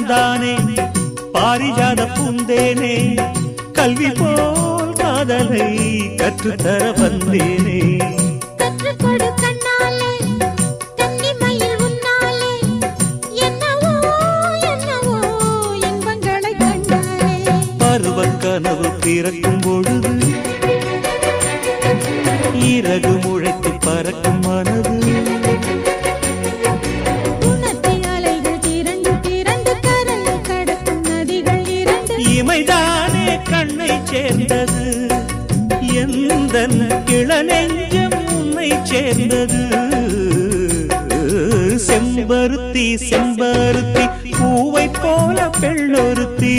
நான் தானே பாரிஜாத பூந்தேனே கல்வி போல் காதலை கற்றுத்தர வந்தேனே கற்றுக்கொடு கண்ணாலே கன்னிமயில் உன்னாலே என்னவோ என்னவோ இன்பங்களை கண்டாலே பருவ கனவு பிறக்கும் பொழுது இறகு முளைத்து பறக்கும் மனது இமைதானே கண்ணை சேர்ந்தது எந்தன் இளநெஞ்சம் உன்னை சேர்ந்தது செம்பருத்தி செம்பருத்தி பூவை போல பெண்ணொருத்தி